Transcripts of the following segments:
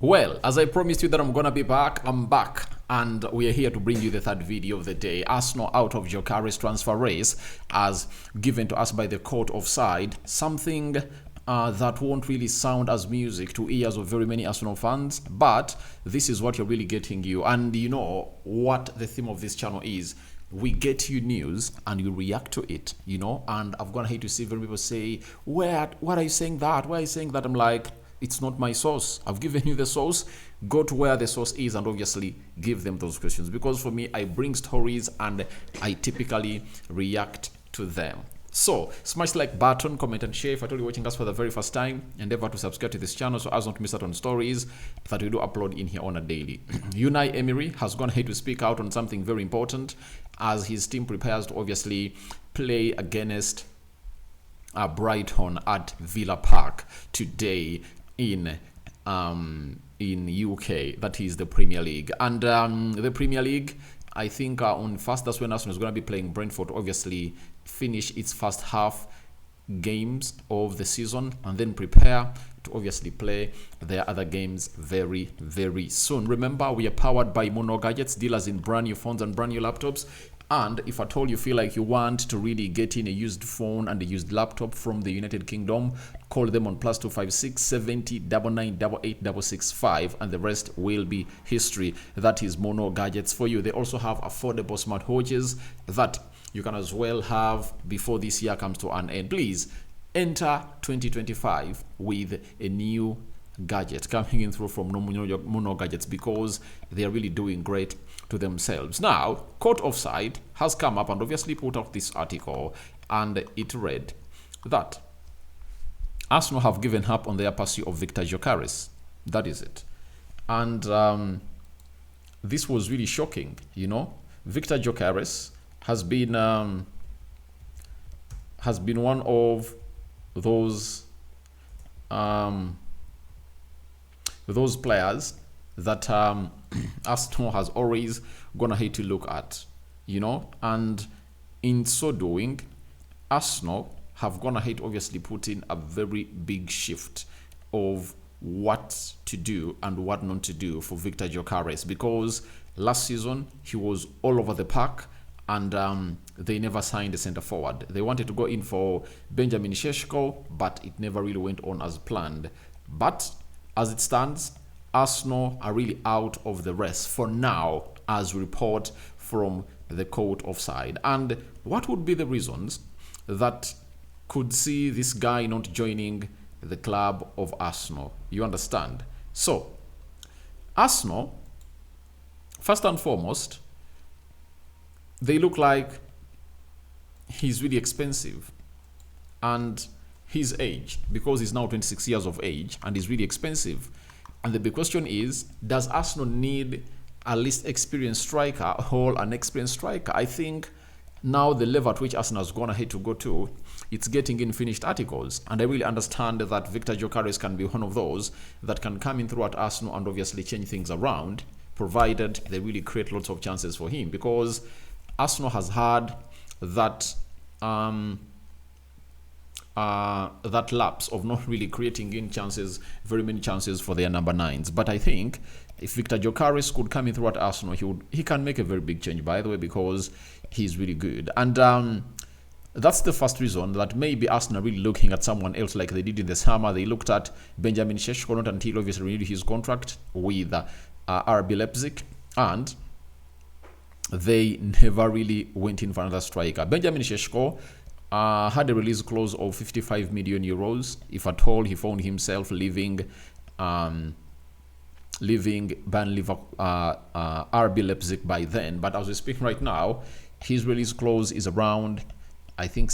Well, as I promised you that I'm gonna be back, I'm back. And we are here to bring you the third video of the day. Arsenal out of Gyokeres transfer race as given to us by the court offside. Something that won't really sound as music to ears of very many Arsenal fans. But this is what you're really getting you. And you know what the theme of this channel is. We get you news and you react to it, you know. And I've gonna hate to see very people say, what are you saying that? Why are you saying that? I'm like, it's not my source. I've given you the source. Go to where the source is and obviously give them those questions. Because for me, I bring stories and I typically react to them. So, smash the like button, comment and share. If you're watching us for the very first time, endeavor to subscribe to this channel so as not to miss out on stories that we do upload in here on a daily. Unai Emery has gone ahead to speak out on something very important as his team prepares to obviously play against Brighton at Villa Park today in UK. That is the Premier League. And the Premier League, I think on first, that's when Arsenal is going to be playing Brentford to obviously finish its first half games of the season and then prepare to obviously play their other games very, very soon. Remember, we are powered by Mono Gadgets, dealers in brand new phones and brand new laptops. And if at all you feel like you want to really get in a used phone and a used laptop from the United Kingdom, call them on +256 70 99 88 665 and the rest will be history. That is Mono Gadgets for you. They also have affordable smartwatches that you can as well have before this year comes to an end. Please enter 2025 with a new gadget coming in through from Mono Gadgets because they are really doing great to themselves. Now, Court Offside has come up and obviously put out this article, and it read that Arsenal have given up on their pursuit of Viktor Gyokeres. That is it. And this was really shocking, you know. Viktor Gyokeres has been one of those players that Arsenal has always gone ahead to look at, you know, and in so doing, Arsenal have gone ahead obviously put in a very big shift of what to do and what not to do for Viktor Gyokeres, because last season he was all over the park and they never signed a center forward. They wanted to go in for Benjamin Sesko, but it never really went on as planned. But as it stands, Arsenal are really out of the race for now, as we report from the Court Offside. And what would be the reasons that could see this guy not joining the club of Arsenal? You understand? So, Arsenal, first and foremost, they look like he's really expensive. And his age, because he's now 26 years of age and is really expensive. And the big question is, does Arsenal need a least experienced striker or an experienced striker? I think now the level at which Arsenal has gone ahead to go to, it's getting in finished articles. And I really understand that Viktor Gyokeres can be one of those that can come in through at Arsenal and obviously change things around, provided they really create lots of chances for him. Because Arsenal has had that that lapse of not really creating in chances, very many chances for their number nines. But I think if Viktor Gyokeres could come in through at Arsenal, he can make a very big change, by the way, because he's really good. And that's the first reason that maybe Arsenal are really looking at someone else like they did in the summer. They looked at Benjamin Sesko, not until obviously renewed his contract with RB Leipzig, and they never really went in for another striker. Benjamin Sesko had a release clause of 55 million euros. If at all he found himself leaving RB Leipzig by then. But as we speak right now, his release clause is around, I think,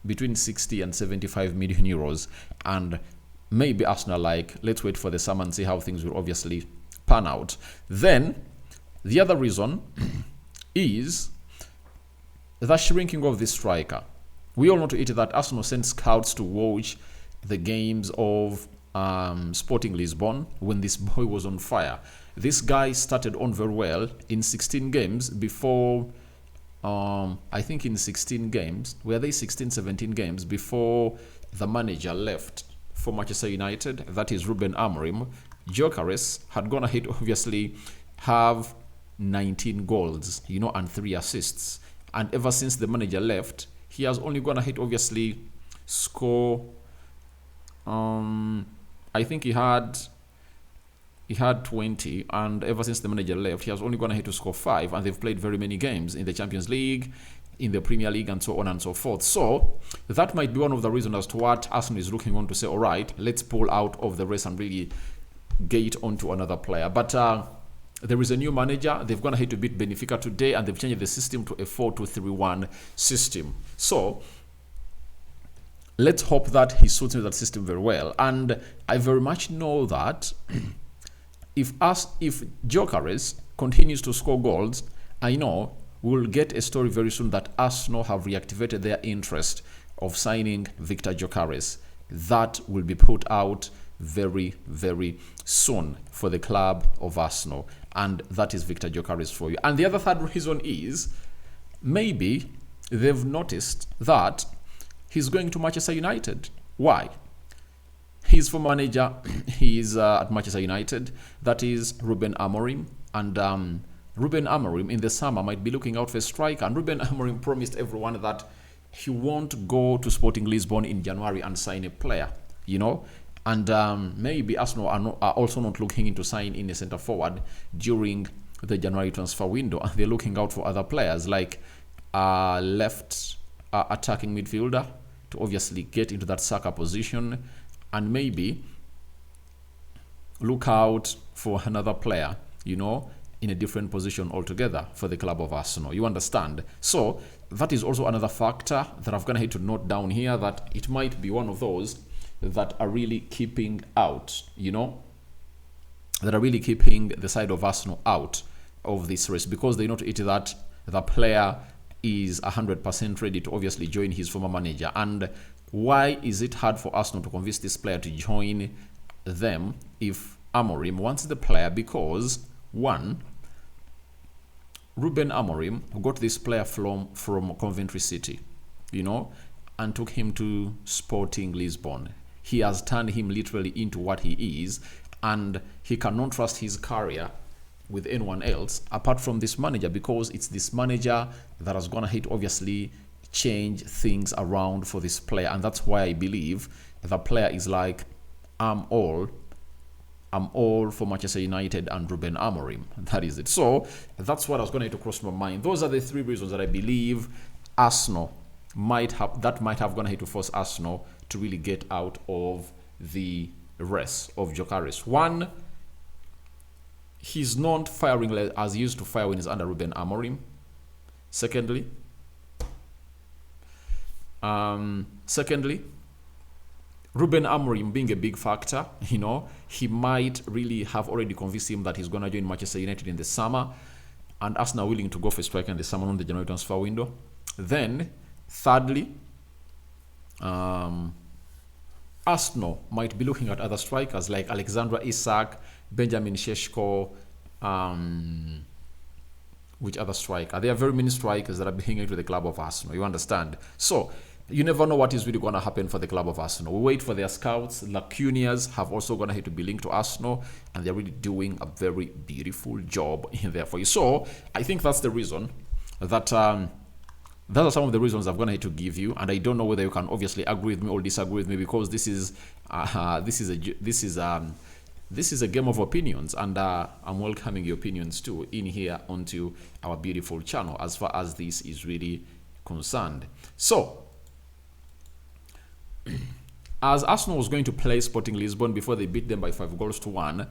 between 60 and 75 million euros. And maybe Arsenal like, let's wait for the summer and see how things will obviously pan out. Then the other reason is the shrinking of this striker. We all know to it that Arsenal sent scouts to watch the games of Sporting Lisbon when this boy was on fire. This guy started on very well in 16 games before, I think in 16 games, were they 16, 17 games before the manager left for Manchester United, that is Ruben Amorim. Gyokeres had gone ahead to obviously have 19 goals, and 3 assists. And ever since the manager left, he has only gone ahead to obviously score. I think he had 20, and ever since the manager left, he has only gone ahead to score 5, and they've played very many games in the Champions League, in the Premier League, and so on and so forth. So that might be one of the reasons as to what Arsenal is looking on to say, all right, let's pull out of the race and really get onto another player. But there is a new manager. They've gone ahead to beat Benfica today, and they've changed the system to a 4-2-3-1 system. So let's hope that he suits that system very well. And I very much know that if Gyokeres continues to score goals, I know we'll get a story very soon that Arsenal have reactivated their interest of signing Viktor Gyokeres. That will be put out very, very soon for the club of Arsenal. And that is Viktor Gyokeres for you. And the other third reason is maybe they've noticed that he's going to Manchester United. Why? His former manager, he's at Manchester United. That is Ruben Amorim. And Ruben Amorim in the summer might be looking out for a striker. And Ruben Amorim promised everyone that he won't go to Sporting Lisbon in January and sign a player, And maybe Arsenal are also not looking into signing in a centre forward during the January transfer window. And they're looking out for other players like left attacking midfielder to obviously get into that Saka position, and maybe look out for another player, in a different position altogether for the club of Arsenal. You understand? So that is also another factor that I've gonna have to note down here, that it might be one of those that are really keeping out, that are really keeping the side of Arsenal out of this race, because they note it that the player is 100% ready to obviously join his former manager. And why is it hard for Arsenal to convince this player to join them if Amorim wants the player? Because one, Ruben Amorim got this player from Coventry City, and took him to Sporting Lisbon. He has turned him literally into what he is, and he cannot trust his career with anyone else apart from this manager, because it's this manager that has gone ahead to obviously change things around for this player. And that's why I believe the player is like, I'm all for Manchester United and Ruben Amorim. That is it. So that's what I was going to cross my mind. Those are the 3 reasons that I believe Arsenal might have gone ahead to force Arsenal to really get out of the race of Gyokeres. One, he's not firing as he used to fire when he's under Ruben Amorim. Secondly, Ruben Amorim being a big factor, he might really have already convinced him that he's going to join Manchester United in the summer, and Arsenal are willing to go for a striker in the summer on the January transfer window. Then, thirdly, Arsenal might be looking at other strikers like Alexandra Isak, Benjamin Šeško, which other striker? There are very many strikers that are being into the club of Arsenal. You understand? So you never know what is really going to happen for the club of Arsenal. We wait for their scouts. Lacunias have also gone ahead to be linked to Arsenal, and they're really doing a very beautiful job in there for you. So I think that's the reason that those are some of the reasons I've gone ahead to give you, and I don't know whether you can obviously agree with me or disagree with me, because this is a game of opinions, and I'm welcoming your opinions too in here onto our beautiful channel as far as this is really concerned. So, as Arsenal was going to play Sporting Lisbon before they beat them by 5-1,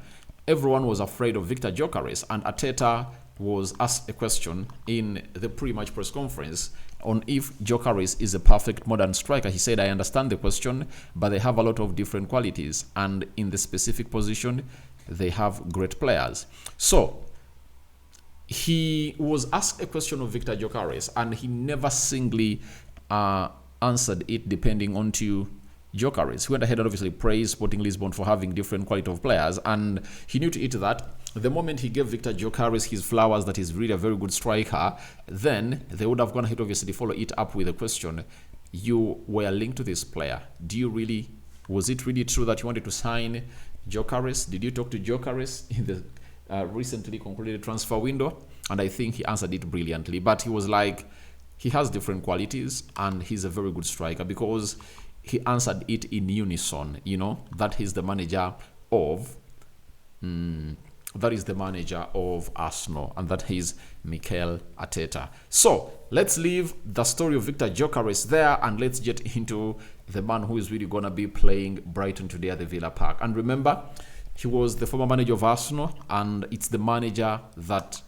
everyone was afraid of Viktor Gyokeres, and Arteta was asked a question in the pre-match press conference on if Gyokeres is a perfect modern striker. He said, I understand the question, but they have a lot of different qualities, and in the specific position, they have great players. So, he was asked a question of Viktor Gyokeres, and he never singly answered it depending on to Gyokeres. He went ahead and obviously praised Sporting Lisbon for having different quality of players, and he knew to it that the moment he gave Viktor Gyokeres his flowers that he's really a very good striker, then they would have gone ahead obviously follow it up with a question. You were linked to this player. Was it really true that you wanted to sign Gyokeres, did you talk to Gyokeres in the recently concluded transfer window? And I think he answered it brilliantly. But he was like, he has different qualities and he's a very good striker because he answered it in unison, you know, that he's the manager of Arsenal, and that is Mikel Arteta. So let's leave the story of Viktor Gyokeres there and let's get into the man who is really going to be playing Brighton today at the Villa Park. And remember, he was the former manager of Arsenal and it's the manager that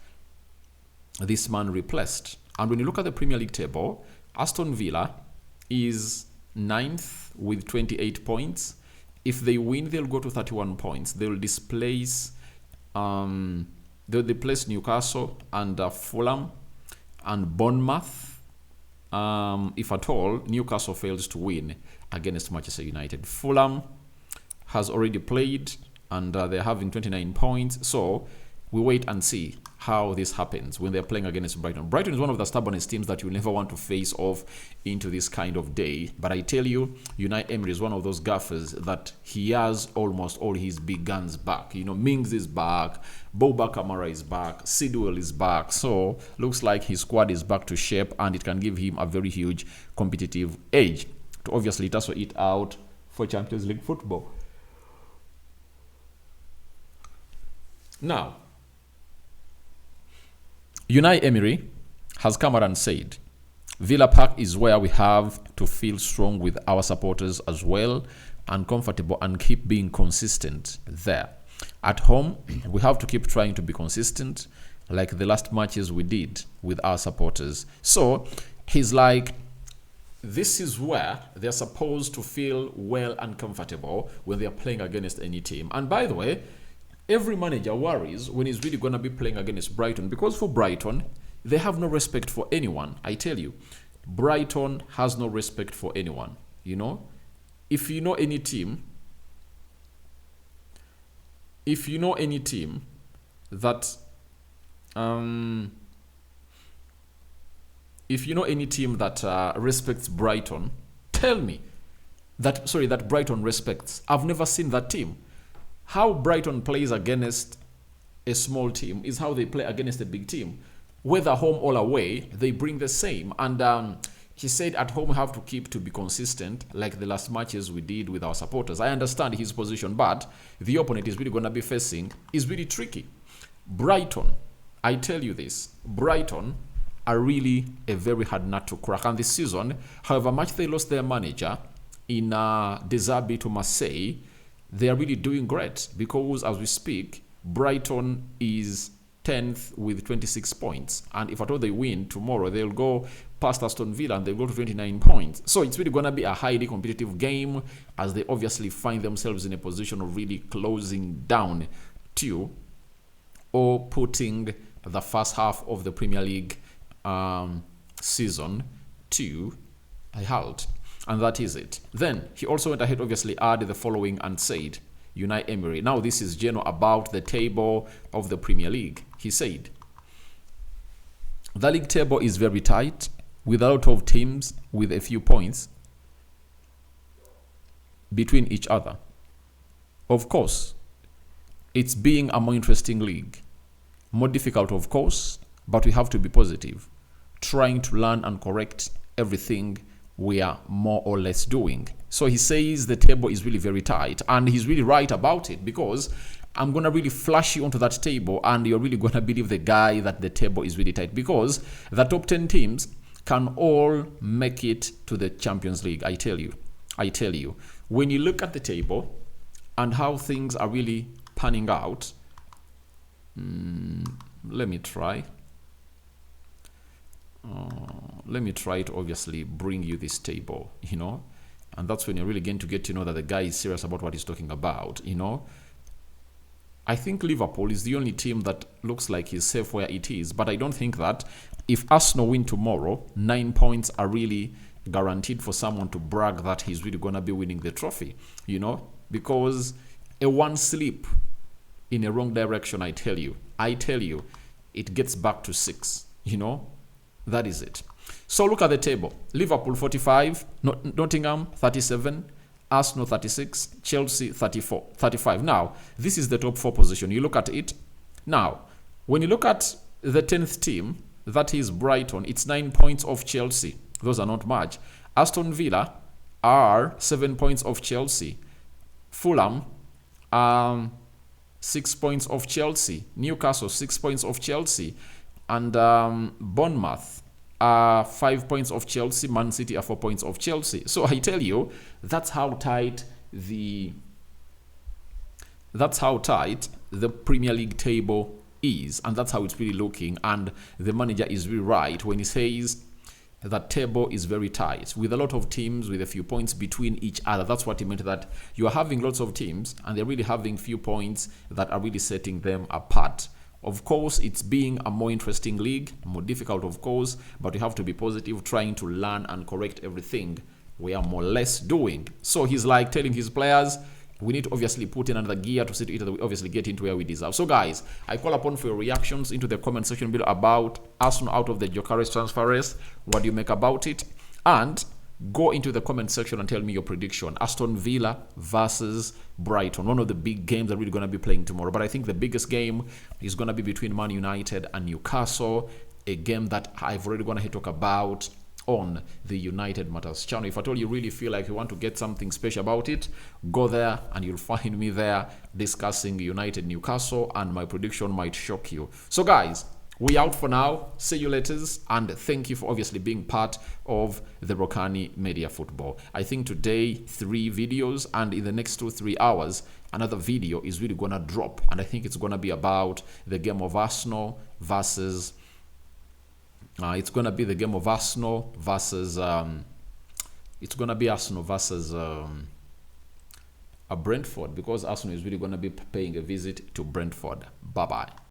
this man replaced. And when you look at the Premier League table, Aston Villa is 9th with 28 points. If they win, they'll go to 31 points. They'll displace Newcastle and Fulham and Bournemouth. If at all, Newcastle fails to win against Manchester United. Fulham has already played and they're having 29 points. So we wait and see how this happens when they're playing against Brighton. Brighton is one of the stubbornest teams that you never want to face off into this kind of day. But I tell you, Unai Emery is one of those gaffers that he has almost all his big guns back. You know, Mings is back, Boba Kamara is back, Sidwell is back. So looks like his squad is back to shape and it can give him a very huge competitive edge to obviously tussle it out for Champions League football. Now, Unai Emery has come out and said, Villa Park is where we have to feel strong with our supporters as well and comfortable and keep being consistent there. At home, we have to keep trying to be consistent like the last matches we did with our supporters. So he's like, this is where they're supposed to feel well and comfortable when they're playing against any team. And by the way, every manager worries when he's really going to be playing against Brighton because for Brighton, they have no respect for anyone. I tell you, Brighton has no respect for anyone. You know, if you know any team that respects Brighton, tell me that Brighton respects. I've never seen that team. How Brighton plays against a small team is how they play against a big team. Whether home or away, they bring the same. And he said at home we have to be consistent like the last matches we did with our supporters. I understand his position, but the opponent is really going to be facing is really tricky. Brighton, I tell you this, Brighton are really a very hard nut to crack. And this season, however much they lost their manager in De Zerbi to Marseille, they are really doing great because as we speak, Brighton is 10th with 26 points. And if at all they win tomorrow, they'll go past Aston Villa and they'll go to 29 points. So it's really going to be a highly competitive game as they obviously find themselves in a position of really closing down to or putting the first half of the Premier League season to a halt. And that is it. Then he also went ahead, obviously, added the following and said, Unai Emery. Now this is general about the table of the Premier League. He said, the league table is very tight with a lot of teams with a few points between each other. Of course, it's being a more interesting league. More difficult, of course, but we have to be positive, trying to learn and correct everything we are more or less doing. So he says the table is really very tight, and he's really right about it because I'm going to really flash you onto that table and you're really going to believe the guy that the table is really tight because the top 10 teams can all make it to the Champions League. I tell you, when you look at the table and how things are really panning out, let me try to obviously bring you this table, you know, and that's when you're really going to get to know that the guy is serious about what he's talking about, you know. I think Liverpool is the only team that looks like he's safe where it is, but I don't think that if Arsenal win tomorrow, 9 points are really guaranteed for someone to brag that he's really going to be winning the trophy, you know, because a one slip in a wrong direction, I tell you, it gets back to 6, you know. That is it. So look at the table. Liverpool 45, Nottingham 37, Arsenal 36, Chelsea 34, 35. Now, this is the top 4 position. You look at it. Now, when you look at the 10th team, that is Brighton, it's 9 points off Chelsea. Those are not much. Aston Villa are 7 points off Chelsea. Fulham, 6 points off Chelsea. Newcastle, 6 points off Chelsea. And Bournemouth are 5 points off Chelsea. Man City are 4 points off Chelsea. So I tell you, that's how tight the Premier League table is, and that's how it's really looking. And the manager is really right when he says that table is very tight, with a lot of teams with a few points between each other. That's what he meant, that you are having lots of teams and they're really having few points that are really setting them apart. Of course, it's being a more interesting league, more difficult, of course, but you have to be positive, trying to learn and correct everything we are more or less doing. So he's like telling his players, we need to obviously put in another gear to see to it that we obviously get into where we deserve. So guys, I call upon for your reactions into the comment section below about Arsenal out of the Gyokeres transfer race. What do you make about it? And go into the comment section and tell me your prediction. Aston Villa versus Brighton. One of the big games that we're going to be playing tomorrow. But I think the biggest game is going to be between Man United and Newcastle. A game that I've already gone ahead to talk about on the United Matters channel. If at all you really feel like you want to get something special about it, go there and you'll find me there discussing United Newcastle, and my prediction might shock you. So guys, we out for now. See you later, and thank you for obviously being part of the Rokani Media Football. I think today 3 videos, and in the next 2-3 hours another video is really gonna drop, and I think it's gonna be about the game of Arsenal versus it's gonna be the game of Arsenal versus it's gonna be Arsenal versus Brentford, because Arsenal is really gonna be paying a visit to Brentford. Bye bye.